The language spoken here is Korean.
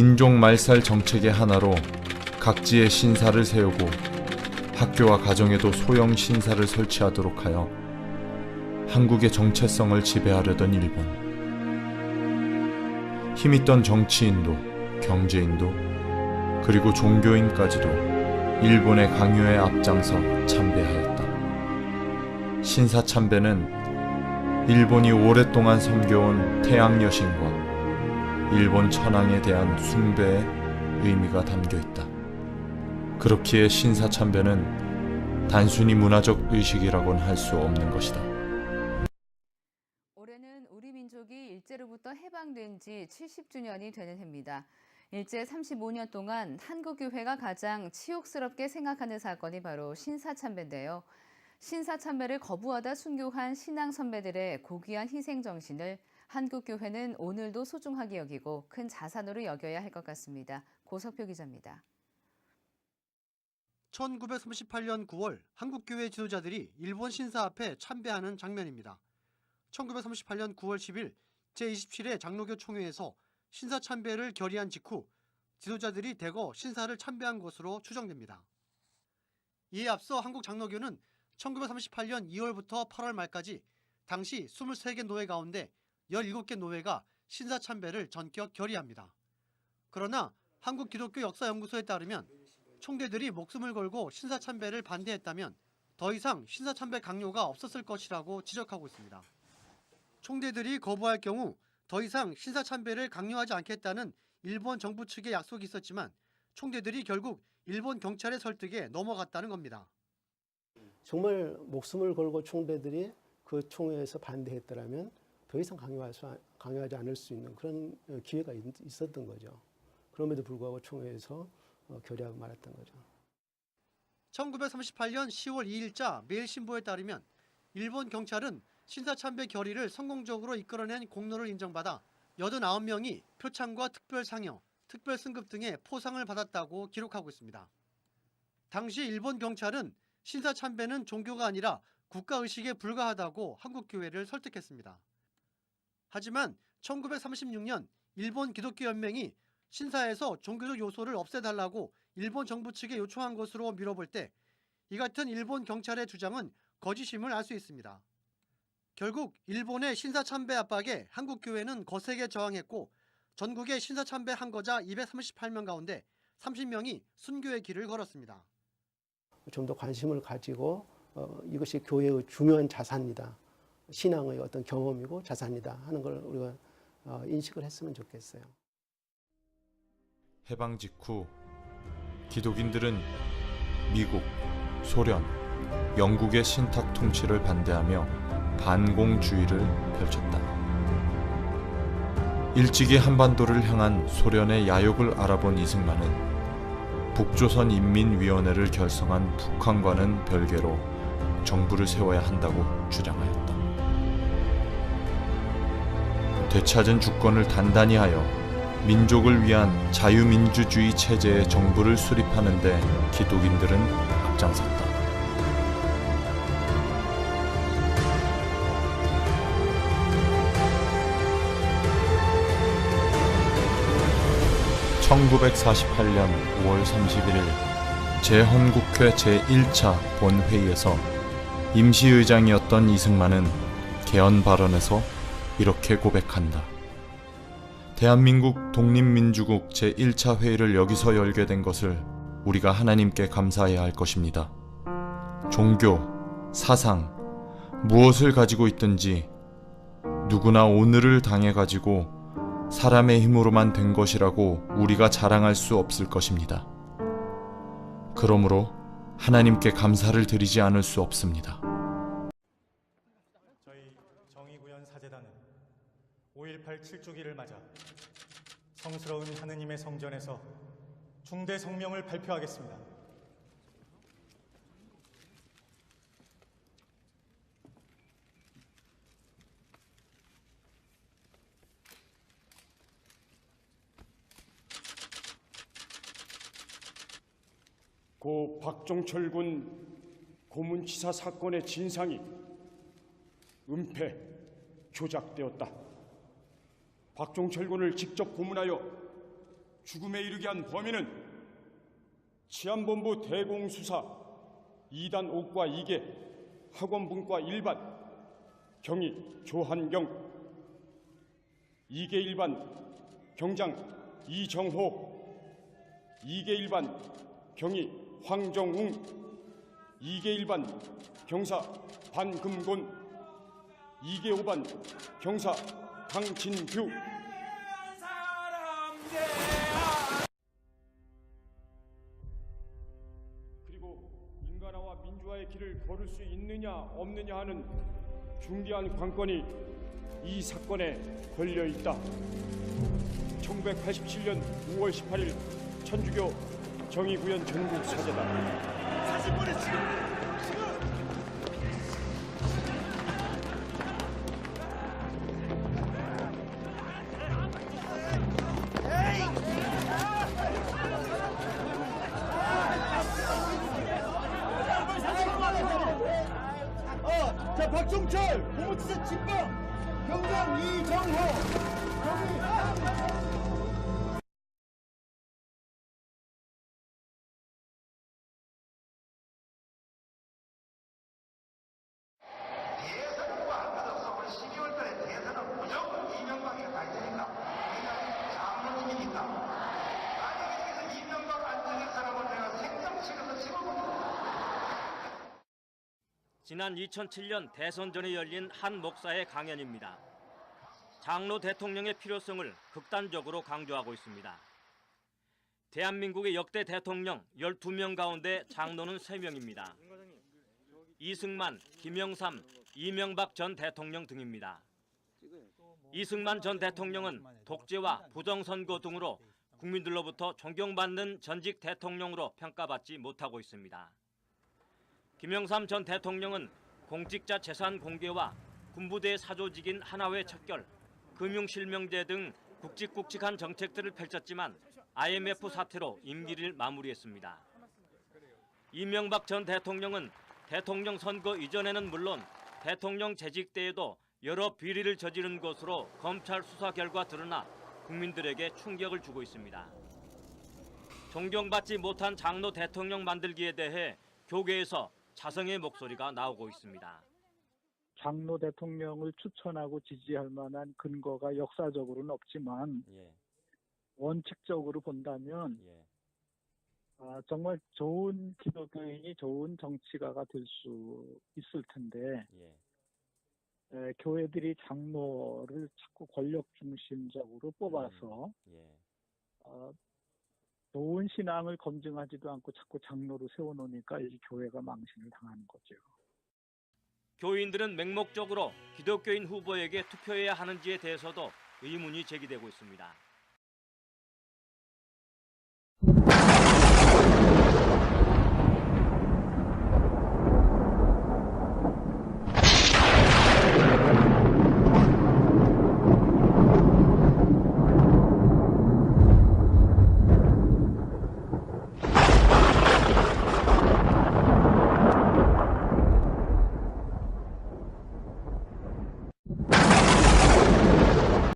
인종 말살 정책의 하나로 각지에 신사를 세우고 학교와 가정에도 소형 신사를 설치하도록 하여 한국의 정체성을 지배하려던 일본. 힘있던 정치인도 경제인도 그리고 종교인까지도 일본의 강요에 앞장서 참배하였다. 신사 참배는 일본이 오랫동안 섬겨온 태양 여신과 일본 천황에 대한 숭배의 의미가 담겨 있다. 그렇기에 신사 참배는 단순히 문화적 의식이라고는 할 수 없는 것이다. 올해는 우리 민족이 일제로부터 해방된 지 70주년이 되는 해입니다. 일제 35년 동안 한국교회가 가장 치욕스럽게 생각하는 사건이 바로 신사참배인데요. 신사참배를 거부하다 순교한 신앙 선배들의 고귀한 희생 정신을 한국교회는 오늘도 소중하게 여기고 큰 자산으로 여겨야 할 것 같습니다. 고석표 기자입니다. 1938년 9월 한국교회 지도자들이 일본 신사 앞에 참배하는 장면입니다. 1938년 9월 10일 제27회 장로교 총회에서 신사 참배를 결의한 직후 지도자들이 대거 신사를 참배한 것으로 추정됩니다. 이에 앞서 한국 장로교는 1938년 2월부터 8월 말까지 당시 23개 노회 가운데 17개 노회가 신사 참배를 전격 결의합니다. 그러나 한국기독교역사연구소에 따르면 총대들이 목숨을 걸고 신사 참배를 반대했다면 더 이상 신사 참배 강요가 없었을 것이라고 지적하고 있습니다. 총대들이 거부할 경우 더 이상 신사 참배를 강요하지 않겠다는 일본 정부 측의 약속이 있었지만 총대들이 결국 일본 경찰의 설득에 넘어갔다는 겁니다. 정말 목숨을 걸고 총대들이 그 총회에서 반대했더라면 더 이상 강요하지 않을 수 있는 그런 기회가 있었던 거죠. 그럼에도 불구하고 총회에서 결의하고 말았던 거죠. 1938년 10월 2일자 매일신보에 따르면 일본 경찰은 신사참배 결의를 성공적으로 이끌어낸 공로를 인정받아 89명이 표창과 특별상여, 특별승급 등의 포상을 받았다고 기록하고 있습니다. 당시 일본 경찰은 신사참배는 종교가 아니라 국가의식에 불과하다고 한국교회를 설득했습니다. 하지만 1936년 일본 기독교연맹이 신사에서 종교적 요소를 없애달라고 일본 정부 측에 요청한 것으로 미뤄볼 때 이 같은 일본 경찰의 주장은 거짓임을 알 수 있습니다. 결국 일본의 신사참배 압박에 한국교회는 거세게 저항했고 전국의 신사참배 항거자 238명 가운데 30명이 순교의 길을 걸었습니다. 좀 더 관심을 가지고 이것이 교회의 중요한 자산이다. 신앙의 어떤 경험이고 자산이다 하는 걸 우리가 인식을 했으면 좋겠어요. 해방 직후 기독인들은 미국, 소련, 영국의 신탁 통치를 반대하며 반공주의를 펼쳤다. 일찍이 한반도를 향한 소련의 야욕을 알아본 이승만은 북조선인민위원회를 결성한 북한과는 별개로 정부를 세워야 한다고 주장하였다. 되찾은 주권을 단단히 하여 민족을 위한 자유민주주의 체제의 정부를 수립하는 데 기독인들은 앞장섰다. (1948년 5월 31일) 제헌국회 제1차 본회의에서 임시의장이었던 이승만은 개헌 발언에서 이렇게 고백한다. 대한민국 독립민주국 제1차 회의를 여기서 열게 된 것을 우리가 하나님께 감사해야 할 것입니다. 종교, 사상, 무엇을 가지고 있든지 누구나 오늘을 당해가지고 사람의 힘으로만 된 것이라고 우리가 자랑할 수 없을 것입니다. 그러므로 하나님께 감사를 드리지 않을 수 없습니다. 저희 정의구현 사제단은 5.18 7주기를 맞아 성스러운 하느님의 성전에서 중대 성명을 발표하겠습니다. 고 박종철 군 고문치사 사건의 진상이 은폐, 조작되었다. 박종철 군을 직접 고문하여 죽음에 이르게 한 범인은 치안본부 대공수사 2단 5과 2개 학원분과 1반 경위 조한경, 2개 1반 경장 이정호, 2개 1반 경위 황정웅, 2개 1반 경사 반금곤, 2개 5반 경사 강진규. 그리고 인간화와 민주화의 길을 걸을 수 있느냐 없느냐 하는 중대한 관건이 이 사건에 걸려 있다. 1987년 5월 18일 천주교 정의구현 전국 사제단. 사실권은 지금. 자, 박종철, 고무치사 진방, 경장 이정호, 대선과 한가득 올 12월 달에 대선은 무조건 이명박이 갈 테니까 우리가 장로님이니까 만약에 여기서 이명박 안정의 사람을 내가 생명치료서 집어봅니다. 지난 2007년 대선 전에 열린 한 목사의 강연입니다. 장로 대통령의 필요성을 극단적으로 강조하고 있습니다. 대한민국의 역대 대통령 12명 가운데 장로는 3명입니다. 이승만, 김영삼, 이명박 전 대통령 등입니다. 이승만 전 대통령은 독재와 부정선거 등으로 국민들로부터 존경받는 전직 대통령으로 평가받지 못하고 있습니다. 김영삼 전 대통령은 공직자 재산 공개와 군부대 사조직인 하나회 척결, 금융실명제 등 굵직굵직한 정책들을 펼쳤지만 IMF 사태로 임기를 마무리했습니다. 이명박 전 대통령은 대통령 선거 이전에는 물론 대통령 재직 때에도 여러 비리를 저지른 것으로 검찰 수사 결과 드러나 국민들에게 충격을 주고 있습니다. 존경받지 못한 장로 대통령 만들기에 대해 교계에서 자성의 목소리가 나오고 있습니다. 장로 대통령을 추천하고 지지할 만한 근거가 역사적으로는 없지만 원칙적으로 본다면 정말 좋은 기독교인이 좋은 정치가가 될 수 있을 텐데 교회들이 장로를 자꾸 권력 중심적으로 뽑아서 좋은 신앙을 검증하지도 않고 자꾸 장로로 세워놓으니까 이 교회가 망신을 당하는 거죠. 교인들은 맹목적으로 기독교인 후보에게 투표해야 하는지에 대해서도 의문이 제기되고 있습니다.